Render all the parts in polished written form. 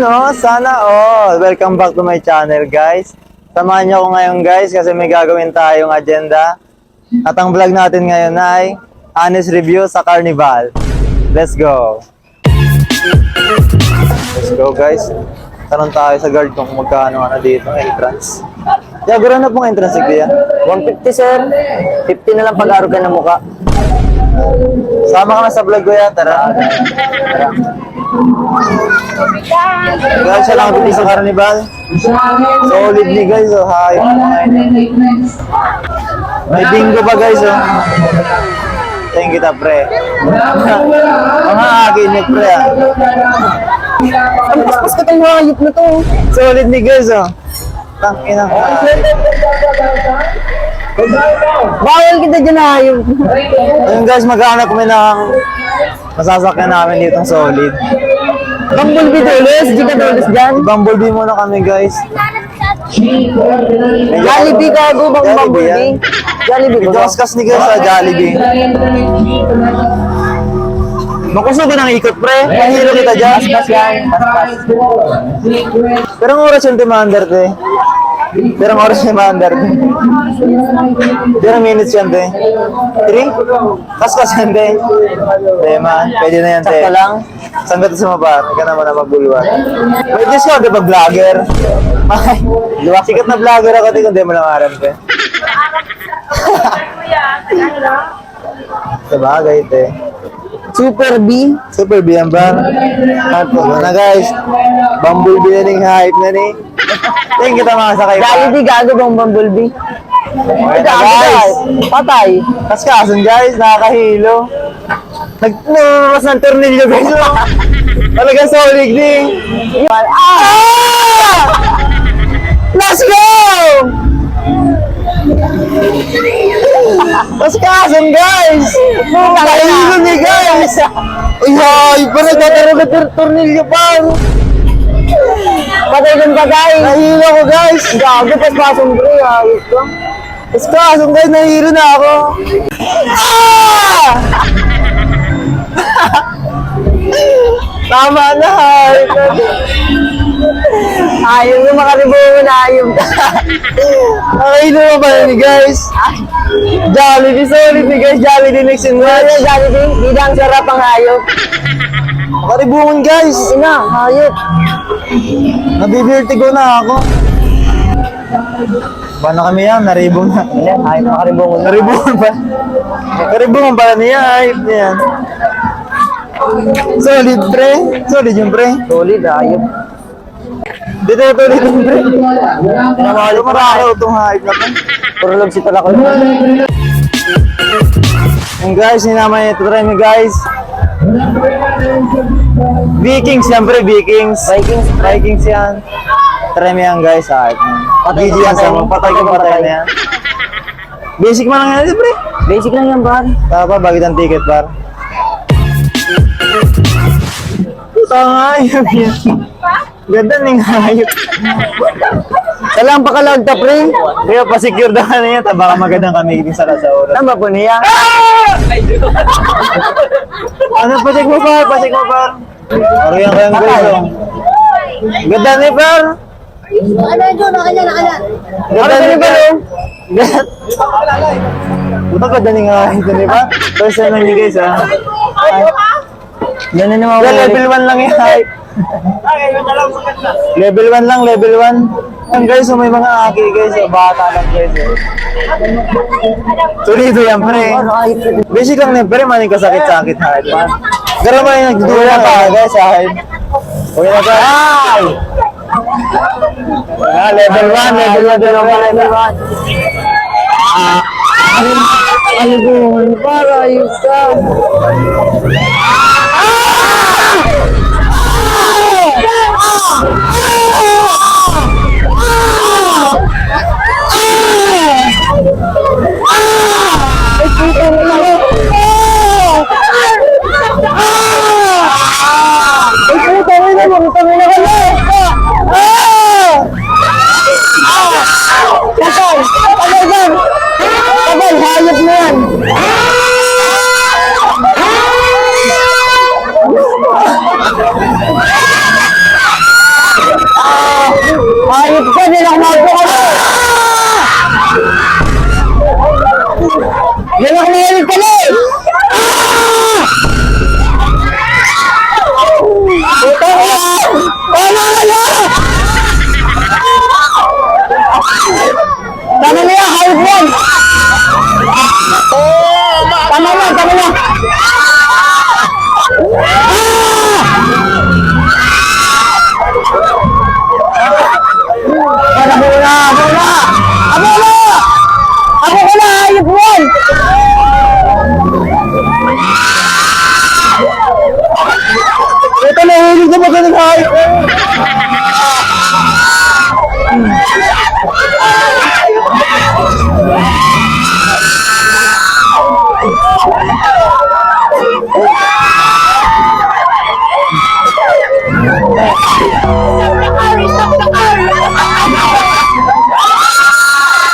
no? Sana all. Welcome back to my channel, guys. Samahan niyo ako ngayon, guys, kasi may gagawin tayong agenda. At ang vlog natin ngayon ay honest review sa Carnival. Let's go. Let's go, guys. Tanong tayo sa guard kung magkano dito ang entrance. Gagawin na pong entrance, Kuya. 150 sir. 50 na lang pag-aro ka ng mukha. Sama ka na sa vlog, Kuya. Tara. Guys, siya lang sa Carnival. Solid ni guys, oh. Hi. May bingo pa, guys, oh. Thank kita, pre. Mga akin niyo, pre, ah. Ang paspas ka tayong hayop na to. Solid ni guys, oh. Tangina ka. Bawal kita dyan hayop. Ayun, guys, maghanap kami ng masasakyan namin dito solid. Bumblebee tulos, di ka tulos dyan. Bumblebee muna kami, guys. Jollibee gago bang Bumblebee? Jollibee ba? Kaskas ni guys sa Jollibee. Makuso ba ng ikot, pre? Mahilo kita dyan. Paspas yan. Paspas. Pero ang oras yung demander, te. Pero ang oras yung demander, te. Pero minutes yan, te. 3? Kaskas yan, te. Te, man. Pwede na yan, te. Sakto lang. Sanggat sa mabar. Ika naman na magbulwan. May discount, di ba, vlogger? Ay, sikat na vlogger ako, te, kung di mo lang aram, te. Sabagay, te. Super B. Super BM ba? At na guys, Bumblebee na ning hype na ni. Tingin kita mga sakay pa. Jollibee gago bang Bumblebee? Okay na guys. Patay. Kaskasan guys, nakakahilo. Nagmas ng tornilyo guys. Oh. Talagang solid din. Ah! Let's go! Kaskasan guys. Nakahilo ni guys. Ay, parang nagtataro na tornilyo pa. Patay ng patay. Nahilo ko guys. Gago, paspasong bro. Ayos lang. Kaskasan guys, nahilo na ako. Ah! Tama na, hype. Ayaw yung makaribungan na ayaw. Nakahilo na pala ni guys. Jollibee, solid ni guys. Jollibee mix and match. Ano Jollibee? Di lang sarap ang hayop. Makaribungan guys. Ina, hayop. Nabibirtigo na ako. Paano kami yan? Naribong na. Ina, hayop makaribungan. Naribungan pa. Naribungan pala niya. Hype niya yan. Solid pre. Solid yung pre. Solid, hayop. Dito na solid yung pre. Tinamahalo marakaw itong hype na to. Puro lang si talak ko. Yung guys, sinama niya ito. Try mo guys. Vikings yan pre. Vikings. Vikings yan. Try mo yan guys. Hype. Patay GG yan sa mga patay kong patay na yan. Basic man lang yan pre. Basic lang yan, bar. Tapa, bagit ang ticket par. Hayop yan. Ganda ng hayop. Kailangan pa kalagta, pre. Kaya pa-secure daw na yan. Baka magandang kami sa oras. Tama po niya. Ano, pasik mo par? Pasik mo par? Parang kayang guys. Oh. Ganda ni par. Ano yun? Nakanya. Ganda ni par. Buta ganda ni nga. Ito ni par. First time lang ni guys ha. Yan na naman. Level 1 lang yung hype. Level 1 lang, level 1. Ang guys, may mga aki guys, bata lang guys. Tulido yan pre. Basic lang na pre, maning kasakit-sakit hype. Gara ba yung nagdudula pa guys sa hype? Okay na ba? Level 1, level 1 lang pala, level 1. Ano po? Para ayos ka. Hayop na yan! Yan ako nangyayari pala eh! Puta ko na! Tama na! Tama na yan! Hayop yan! Tama na! Tama na! Ako na! Ako na! Ako na! Ako ko na! Hayop yan! Ito na, hulig na ba ng hayop?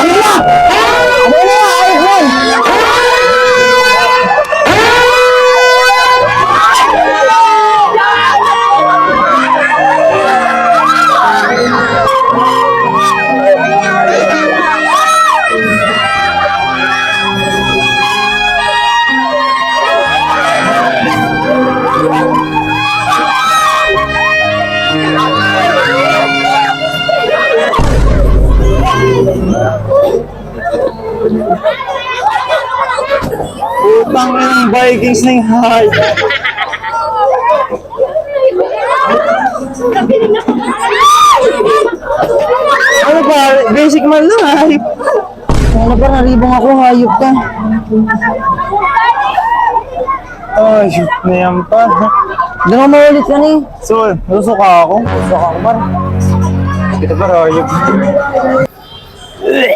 Ano na? Ano na? Hayop yan! Putang ng Vikings na yung hype. Ano pa? Basic man lang hype. Ano ba? Naribong ako, hayop ka. Ay, shoot na yan pa. Hindi mo maulit ka ni. So, nasusuka ako. Gusto ka ba? Ito pa hayop. Ay!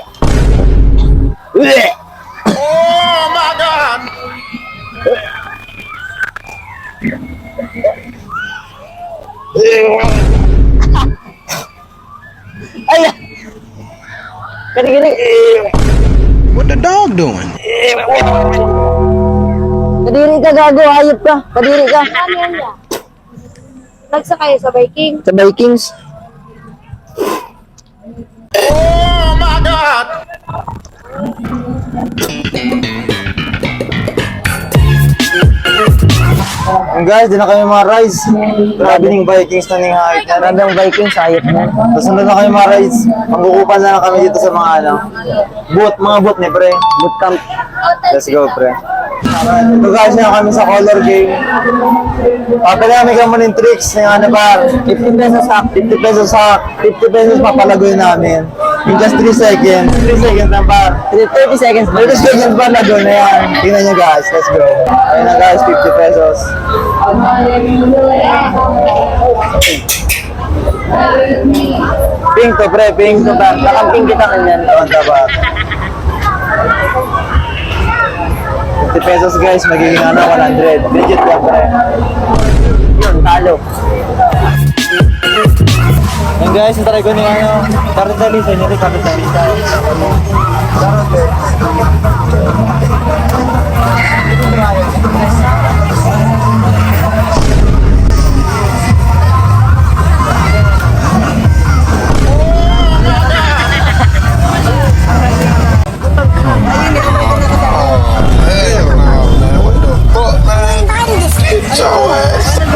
Kani-kani! What the dog doing? Kadiri ka, gago, hayop ka. Kadiri ka. Ano yan niya? Nagsakay sa Viking. Sa Vikings. Guys, di na kami mga rides. Grabe ng Vikings na ning hype. Marami ang Vikings, hayop na. Tapos sunod na kami mga rides. Magkukupan na lang kami dito sa mga ano. Mga boot ni pre. Bootcamp. Let's go pre. Ito guys, na kami sa color game. Papala kami kamo ng tricks ng ano ba? 50 pesos sa 50 pesos sa 50 pesos papalagoy namin. In just 3 seconds. 3 seconds na par. 30 seconds. 30 seconds pa lago na yan. Tingnan nyo guys, let's go. Ayun na guys, 50 pesos. Pink to pre, pink to ba? Nakamping kita kanyan. Tawanta ba? 50 pesos guys, magiging ano, 100. Legit yan pre. Yun, talo. Yan guys, try ko ni ano, Cartelisa, hindi Cartelisa.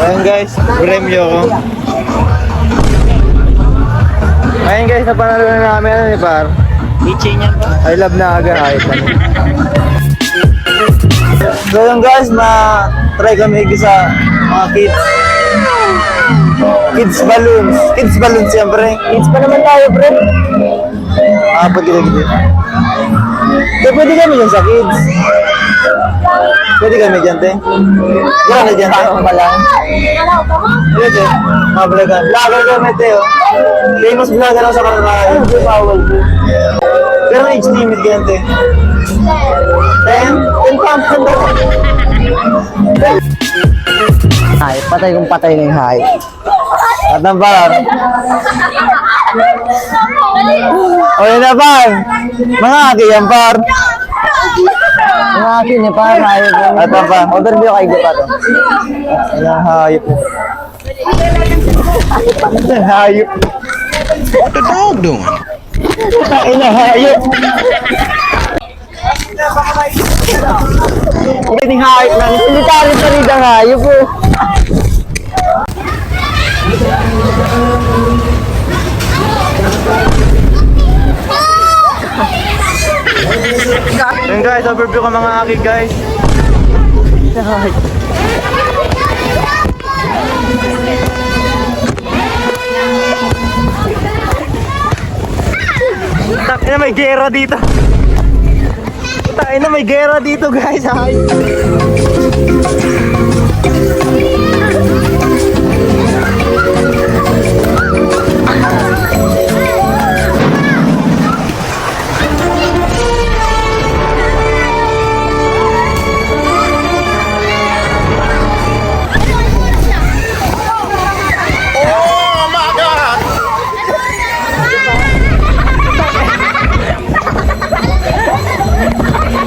Ayan guys, premyo ko. Ayan guys, napanalo na namin ano ni Par. Ichi niya ba? I love na aga hype. So yun guys, try kami sa mga kids. Kids balloons. Kids balloons siyempre. Kids pa naman tayo, bro. Pag gila-gila. So pwede kami dyan sa kids. Pwede kami dyan, te. Gano'n na dyan, te. Pa lang. Pwede. Mga vlogan. Vlogger kami, te. Oh. Famous vlogger ako sa Karanay. Bawal po. Pero age limit yan, te. 10? 10 pounds na daw. Hayop, patay kung patay na yung hayop. At ang Par. O yun na, Par. Mga aki yan, Par. Yung akin eh, parang hayop. At ang Par. Overview kay Gapa to. Ayan, hayop. Hayop. What the dog doing? Ayan, hayop. Pwedeng hawak lang. Hindi tayo pa rin ang hayop po. Yun guys, overview ka mga aki guys. Takin na may gera dito. Takin na may gera dito guys. Ay.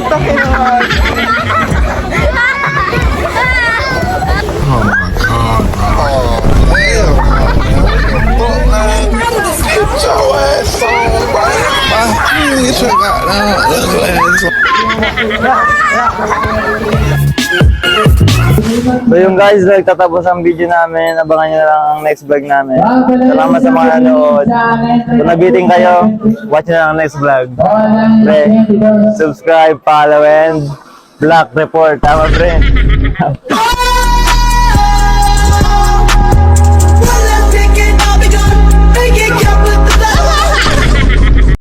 Takin na. You should got So yung guys, nagtatapos ang video namin. Abangan nyo na lang ang next vlog namin. Salamat sa mga nanood. Kung nabiting kayo, watch nyo na ang next vlog. Pre, subscribe, follow, and block report. Tama, pre?